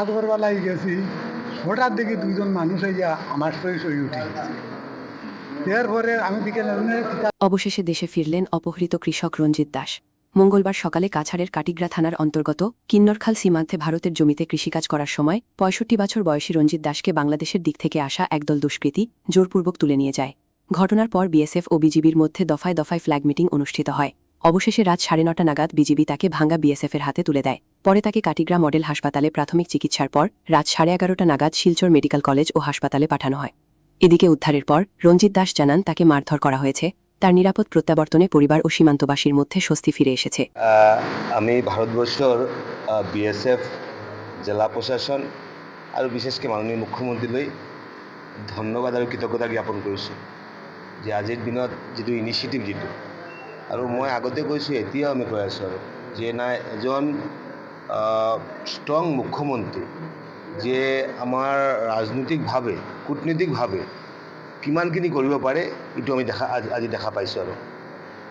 কাজ করবার লাগি গেছি, হঠাৎ দেখি দুইজন মানুষ হইয়া আমার সই উঠে গেছে। এরপরে আমি বিকেলে অবশেষে দেশে ফিরলেন অপহৃত কৃষক রঞ্জিত দাস। মঙ্গলবার সকালে কাছাড়ের কাটিগ্রা থানার অন্তর্গত কিন্নরখাল সীমান্তে ভারতের জমিতে কৃষিকাজ করার সময় ৬৫ বছর বয়সী রঞ্জিত দাসকে বাংলাদেশের দিক থেকে আসা একদল দুষ্কৃতী জোরপূর্বক তুলে নিয়ে যায়। ঘটনার পর বিএসএফ ও বিজিবির মধ্যে দফায় দফায় ফ্ল্যাগ মিটিং অনুষ্ঠিত হয়। অবশেষে রাত ৯:৩০ নাগাদ বিজিবি তাকে ভাঙ্গা বিএসএফের হাতে তুলে দেয়। পরে তাকে কাটিগ্রা মডেল হাসপাতালে প্রাথমিক চিকিৎসার পর রাত ১১:৩০ নাগাদ শিলচর মেডিকেল কলেজ ও হাসপাতালে পাঠানো হয়। এদিকে উদ্ধারের পর রঞ্জিত দাস জানান তাকে মারধর করা হয়েছে। তার নিরাপদ প্রত্যাবর্তনে পরিবার ও সীমান্তবাসীর মধ্যে স্বস্তি ফিরে এসেছে। আমি ভারতবর্ষর বিএসএফ জেলা প্রশাসন আৰু বিশেষকৈ মাননীয় মুখ্যমন্ত্ৰীলৈ ধন্যবাদ আৰু কৃতজ্ঞতা জ্ঞাপন কৰিছোঁ যে আজিৰ দিনত যিটো ইনিচিয়েটিভ আৰু মই আগতে কৈছোঁ, এতিয়াও আমি কৈ আছোঁ আৰু যে নাই এজন ষ্ট্ৰং মুখ্যমন্ত্ৰী যে আমাৰ ৰাজনৈতিকভাৱে কূটনৈতিকভাৱে কিমানখিনি কৰিব পাৰে এইটো আমি আজি দেখা পাইছোঁ আৰু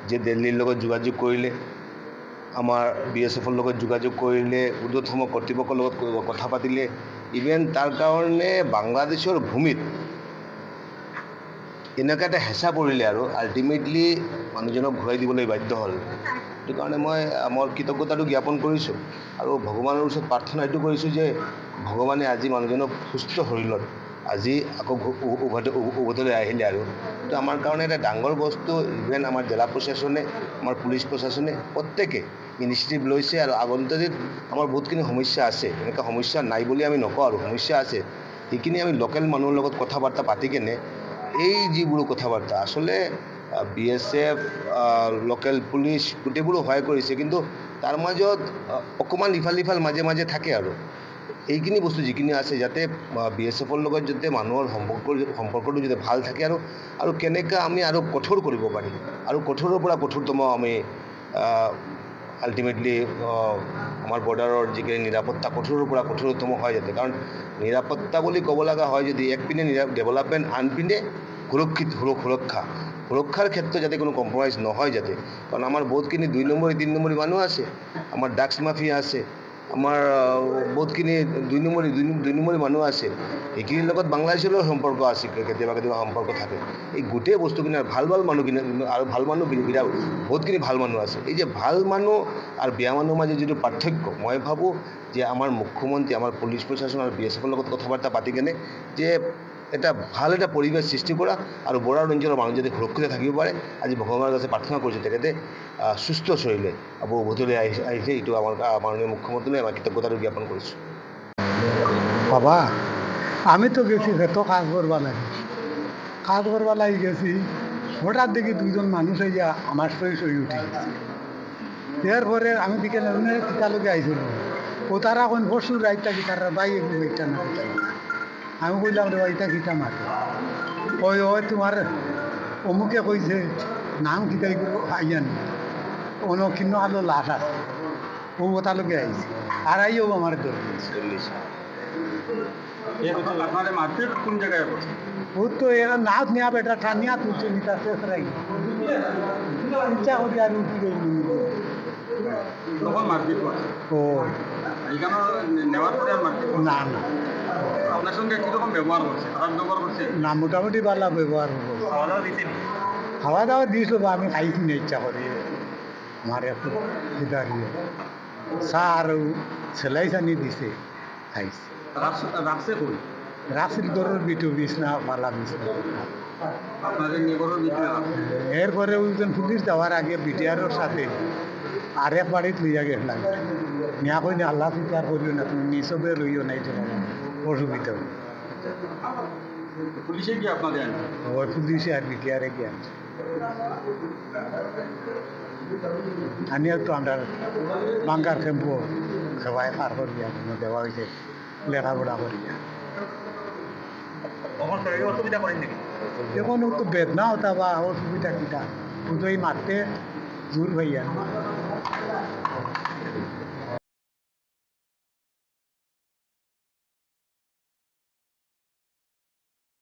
যে দিল্লীৰ লগত যোগাযোগ কৰিলে, আমাৰ বিএছএফৰ লগত যোগাযোগ কৰিলে, ঊৰ্ধ্বতম কৰ্তৃপক্ষৰ লগত কথা পাতিলে, ইভেন তাৰ কাৰণে বাংলাদেশৰ ভূমিত এনেকুৱা এটা হেঁচা পৰিলে আৰু আল্টিমেটলি মানুহজনক ঘূৰাই দিবলৈ বাধ্য হ'ল। সেইটো কাৰণে মই মোৰ কৃতজ্ঞতাটো জ্ঞাপন কৰিছোঁ আৰু ভগৱানৰ ওচৰত প্ৰাৰ্থনা এইটো কৰিছোঁ যে ভগৱানে আজি মানুহজনক সুস্থ শৰীৰত আজি আকৌ উভতলৈ আহিলে আৰু তো আমাৰ কাৰণে এটা ডাঙৰ বস্তু। ইভেন আমাৰ জিলা প্ৰশাসনে, আমাৰ পুলিচ প্ৰশাসনে প্ৰত্যেকে ইনিচিয়েটিভ লৈছে আৰু আগন্তুক আমাৰ বহুতখিনি সমস্যা আছে, এনেকুৱা সমস্যা নাই বুলি আমি নকওঁ আৰু সমস্যা আছে। সেইখিনি আমি লোকেল মানুহৰ লগত কথা বাৰ্তা পাতি কেনে এই যিবোৰ কথা বাৰ্তা আচলতে বিএছএফ লোকেল পুলিচ গোটেইবোৰো সহায় কৰিছে, কিন্তু তাৰ মাজত অকণমান ইফাল সিফাল মাজে মাজে থাকে আৰু এইখিনি বস্তু যিখিনি আছে যাতে বিএছএফৰ লগত যাতে মানুহৰ সম্পৰ্কটো যাতে ভাল থাকে আৰু কেনেকৈ আমি আৰু কঠোৰ কৰিব পাৰি আৰু কঠোৰৰ পৰা কঠোৰতম আমি আল্টিমেটলি আমাৰ বৰ্ডাৰৰ যিখিনি নিৰাপত্তা কঠোৰৰ পৰা কঠোৰতম হয় যাতে, কাৰণ নিৰাপত্তা বুলি ক'ব লগা হয় যদি একপিনে ডেভেলপমেণ্ট, আনপিনে সুৰক্ষাৰ ক্ষেত্ৰত যাতে কোনো কম্প্ৰমাইজ নহয় যাতে, কাৰণ আমাৰ বহুতখিনি ২ নম্বৰী ৩ নম্বৰী মানুহ আছে, আমাৰ ড্ৰাগছ মাফিয়া আছে, আমাৰ বহুতখিনি ২ নম্বৰী মানুহ আছে, এইখিনিৰ লগত বাংলাদেশৰো সম্পৰ্ক আছে, কেতিয়াবা সম্পৰ্ক থাকে। এই গোটেই বস্তুখিনি ভাল মানুহখিনি আৰু ভাল মানুহ বহুতখিনি ভাল মানুহ আছে। এই যে ভাল মানুহ আৰু বেয়া মানুহৰ মাজত যিটো পাৰ্থক্য, মই ভাবোঁ যে আমাৰ মুখ্যমন্ত্ৰী, আমাৰ পুলিচ প্ৰশাসন আৰু বিএছএফৰ লগত কথা বাৰ্তা পাতি কেনে যে এটা ভাল এটা পৰিৱেশ সৃষ্টি কৰা আৰু বৰ্ডাৰ অঞ্চলৰ মানুহ যাতে সুৰক্ষিত থাকিব পাৰে, আজি ভগৱানৰ কাছে প্ৰাৰ্থনা কৰিছোঁ তেখেতে সুস্থ শৰীৰে আকৌ উভতলৈ আহিছে। এইটো আমাৰ মাননীয় মুখ্যমন্ত্ৰীলৈ আমাৰ কৃতজ্ঞতাটো জ্ঞাপন কৰিছোঁ। বাবা, আমি তো গেছি তো কাজ করবার লাগি গেছি, হঠাৎ দেখি দুইজন মানুষ হইয়া আমার সই উঠে গেছে। এরপরে আমি বিকেলে টিকালোকে আইছিল, ও তারা কোন পরশু রাইতা কি তারা বাই এটা না, আমি বললাম রে এটা কিতা মাঠে, ওই তোমার অমুকে কইছে নাম কিতাই আইয়ান অনক্ষিন্ন আলো লাশ আছে, ও তালোকে আইছে আর আইও আমার ধরেছে। কোন জায়গায় ও তো এরা নাচ নেওয়া বেটা টানিয়া তুলছে নিতা শেষ রাই ইচ্ছা করি আর উঠি তখন মারপিট করছে। ও এখানে নেওয়ার পরে আর মারপিট না না আপনার সঙ্গে কীরকম ব্যবহার করছে? খারাপ ব্যবহার করছে? না, মোটামুটি ভালো ব্যবহার হবো। খাওয়া দাওয়া দিতেনি? খাওয়া দাওয়া দিয়েছিল বা আমি খাইছি না ইচ্ছা করি, আমার একটু দাঁড়িয়ে চা আর সেলাই চানি দিছে খাইছি। রাখছে কই? রাখছিল গরুর বিটু বিছনা পালা বিছনা। আপনাদের নিগরের ভিতরে এরপরে ওইজন পুলিশ যাওয়ার আগে বিটিআরের সাথে আরেক বাড়িতে লইয়া গেছিলাম, নিয়া কই না আল্লাহ বিচার করিও না, তুমি নিচবে লইও নাই, তোমার অসুবিধা হবে। পুলিশে কি আপনাদের আনছে? ওই পুলিশে আর বিটিআরে কি আনছে, আমি একটু আমরা বাঙ্গার ক্যাম্পও সবাই পার করিয়া দেওয়া হয়েছে লেখাপড়া করিয়া। অসুবিধা করেন নাকি? এখন তো বেদনা হতা বা অসুবিধা কিটা, পুজোই মারতে জোর ভাইয়া।